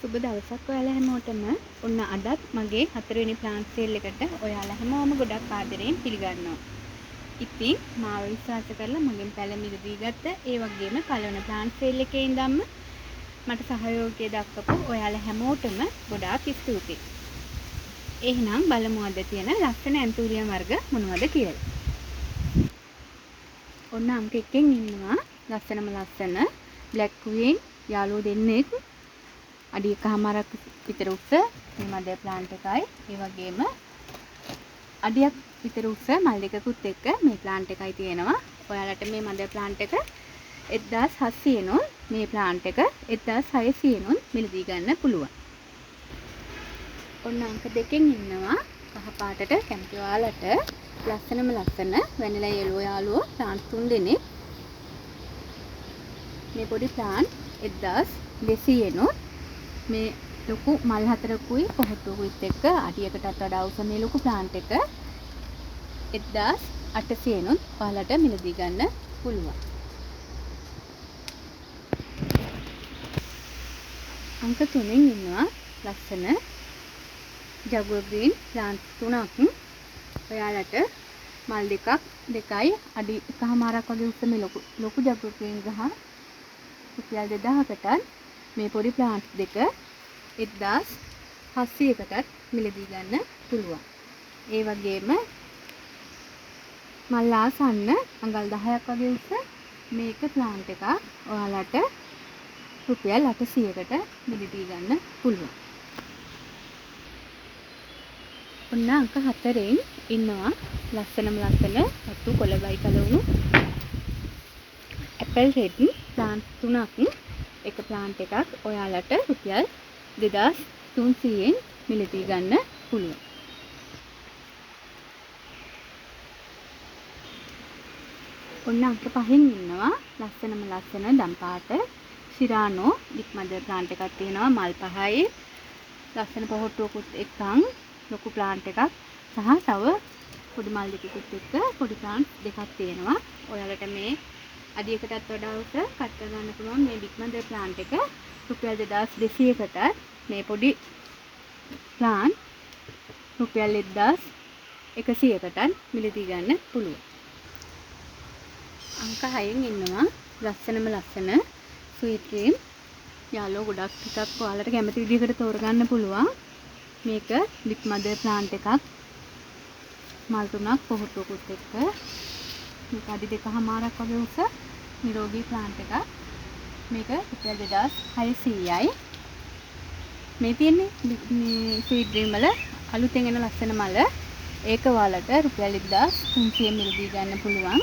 සුබ දවසක් ඔයාලා හැමෝටම. ඔන්න අදත් මගේ 4 වෙනි ප්ලාන්ට් සේල් එකට ඔයාලා හැමෝම ගොඩක් ආදරෙන් පිළිගන්නවා. ඉතින් මාව විශ්වාස කරලා මගෙන් පැලමිර දීගත්ත ඒ වගේම පළවෙනි ප්ලාන්ට් සේල් එකේ ඉඳන්ම මට සහයෝගය දක්වපු ඔයාලා හැමෝටම ගොඩාක් ස්තුතියි. එහෙනම් බලමු අද තියෙන ලස්සන ඇන්තූරියම් වර්ග මොනවද කියලා. ඔන්න අංක 1කින් ඉන්නවා ලස්සන බ්ලැක් ක්වීන් යාළුවෝ දෙන්නෙක්. අඩි එකමාරක් විතර උස මේ මද ප්ලාන්ට් එකයි. ඒ වගේම අඩියක් විතර උස මල් දෙකකුත් එක්ක මේ ප්ලාන්ට් එකයි තියෙනවා. ඔයාලට මේ මද ප්ලාන්ට් එක 1700 නුන් මේ ප්ලාන්ට් එක 1600 නුන් මිලදී ගන්න පුළුවන්. ඔන්න අංක 2කින් ඉන්නවා කහ පාටට කැමති ඔයාලට ලස්සන වැනිලා යෙලෝ යාළුවෝ ප්ලාන්ට් 3 දෙනෙක්. මේ පොඩි ප්ලාන්ට් 1200 නුන් මේ ලොකු මල් හතරකුයි පොහොට්ටුවකුත් එක්ක අඩියකටත් වඩා උස මේ ලොකු ප්ලාන්ට් එක 1800 නුත් ඔයාලට මිලදී ගන්න පුළුවන්. අංක 3කින් ඉන්නවා ලස්සන ජගුවර් ග්‍රීන් ප්ලාන්ට් 3ක්. ඔයාලට මල් දෙකයි අඩි එකමාරක් වගේ උස මේ ලොකු ජගුවර් ග්‍රීන් ගහ රුපියල් 2000කටත් මේ පොඩි ප්ලාන්ට් දෙක 1700කටත් මිලදී ගන්න පුළුවන්. ඒ වගේම මල් ආසන්න අඟල් 10ක් වගේ උස මේක ප්ලාන්ට් එකක් ඔයාලට රුපියල් 800කට මිලදී ගන්න පුළුවන්. ඔන්න අංක 4කින් ඉන්නවා ලස්සන රතු කොළබයි කලවුණු ඇපල් රෙඩ් ප්ලාන්ට් 3ක්. එක ප්ලාන්ට් එකක් ඔයාලට රුපියල් 2300න් මිලදී ගන්න පුළුවන්. ඔන්න අංක 5කින් ඉන්නවා ලස්සන දම් පාට ශිරානෝ බිග් මදර් ප්ලාන්ට් එකක් තියෙනවා මල් 5යි ලස්සන පොහොට්ටුවකුත් එක්කන් ලොකු ප්ලාන්ට් එකක් සහ තව පොඩි මල් දෙකකුත් එක්ක පොඩි ප්ලාන්ට් දෙකක් තියෙනවා. ඔයාලට මේ අඩියකටත් වඩා උස කට් කර ගන්න පුළුවන් මේ බිග් මදර් ප්ලාන්ට් එක රුපියල් 2200කට මේ පොඩි ප්ලාන්ට් රුපියල් 1100කට මිලදී ගන්න පුළුවන්. අංක 6කින් ඉන්නවා ලස්සන ස්වීට් ක්‍රීම් යාළුවෝ ගොඩක් ටිකක් ඔයාලට කැමති විදිහකට තෝරගන්න පුළුවන්. මේක බිග් මදර් ප්ලාන්ට් එකක් මල් 3ක් පොහොට්ටුවකුත් එක්ක මේක අඩි 2කමාරක් වගේ උස නිරෝගී ප්ලාන්ට් එකක්. මේක රුපියල් 2600යි. මේ තියෙන්නේ ස්වීට් ක්‍රීම් වල අලුතෙන් එන ලස්සන මල. ඒක ඔයාලට රුපියල් 1300 මිලදී ගන්න පුළුවන්.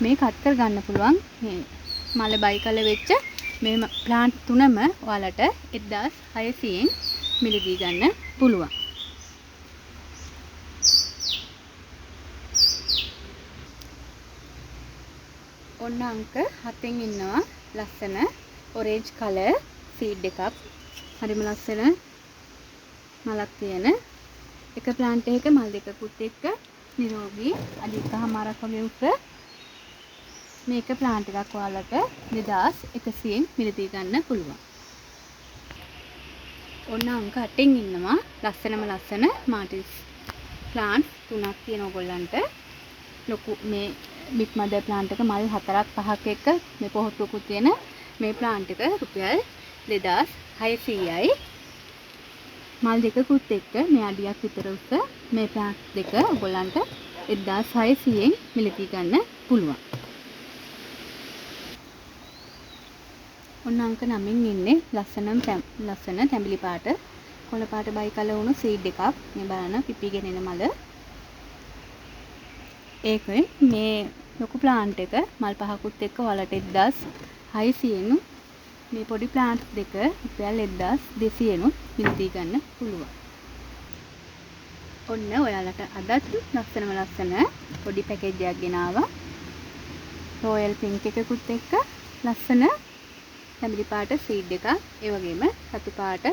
මේ කට් කර ගන්න පුළුවන් මේ මල බයි කල වෙච්ච මේ ප්ලාන්ට් 3ම ඔයාලට 1600න් මිලදී ගන්න පුළුවන්. ඔන්න අංක 7කින් ඉන්නවා ලස්සන ඔරේන්ජ් කලර් සීඩ් එකක්. හරිම ලස්සන මලක් තියෙන එක ප්ලාන්ට් එකක මල් දෙකකුත් එක්ක නිරෝගී අඩි එකමාරක් වගේ උස මේක ප්ලාන්ට් එකක් ඔයාලට 2100න් මිලදී ගන්න පුළුවන්. ඔන්න අංක 8කින් ඉන්නවා ලස්සන මාටිස් ප්ලාන්ට් 3ක් තියෙන ඕගොල්ලන්ට. ලොකු මේ බිග් මදර් ප්ලාන්ට් එක මල් 4ක් 5ක් එක්ක මේ පොහොට්ටුවකුත් තියෙන මේ ප්ලාන්ට් එක රුපියල් 2600යි. මල් දෙකකුත් එක්ක මේ අඩියක් විතර උස මේ ප්ලාන්ට් දෙක ඔයගොල්ලන්ට 1600න් මිලදී ගන්න පුළුවන්. ඔන්න අංක 9කින් ඉන්නේ ලස්සන තැඹිලි පාට කොළ පාට බයි කල වුණු සීඩ් එකක්. මේ බලන්න පිපිගෙන එන මල. ඒකයි මේ ලොකු ප්ලාන්ට් එක මල් 5කුත් එක්ක ඔයාලට 1600න් මේ පොඩි ප්ලාන්ට් දෙක රුපියල් 1200න් මිලදී ගන්න පුළුවන්. ඔන්න ඔයාලට අදත් ලස්සන පොඩි පැකේජ් එකක් ගෙනාවා. රොයල් පින්ක් එකකුත් එක්ක ලස්සන තැඹිලි පාට සීඩ් එකක්. ඒ වගේම රතු පාට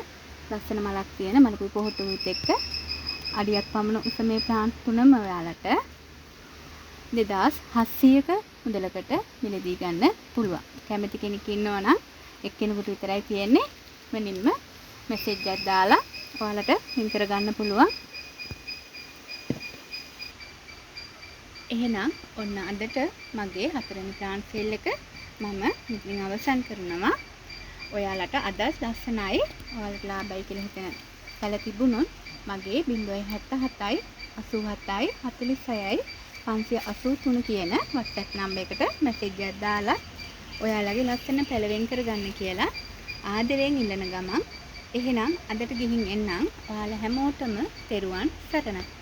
ලස්සන මලක් තියෙන මලකුයි පොහොට්ටුවකුත් එක්ක අඩියක් පමණ උස මේ ප්ලාන්ට් 3ම ඔයාලට 2700ක මුදලකට මිලදී ගන්න පුළුවන්. කැමති කෙනෙක් ඉන්නවා නම් එක්කෙනෙකුට විතරයි තියෙන්නේ. වෙනින්ම මැසේජ් එකක් දාලා ඔයාලට ලින්ක් කරගන්න පුළුවන්. එහෙනම් ඔන්න අදට මගේ 4 වෙනි ප්ලාන් සේල් එක මම මෙතනින් අවසන් කරනවා. ඔයාලට අද ලස්සනයි ඔයාලට ලාභයි කියලා හිතන පැල තිබුණොත් මගේ 077යි 87යි 46යි 583 කියන WhatsApp නම්බර් එකට මැසේජ් එකක් දාලා ඔයාලගේ ලස්සන පැලවෙන් කරගන්න කියලා ආදරයෙන් ඉල්ලන ගමන් එහෙනම් අදට ගිහින් එන්නම්. ඔයාලා හැමෝටම තෙරුවන් සරණයි.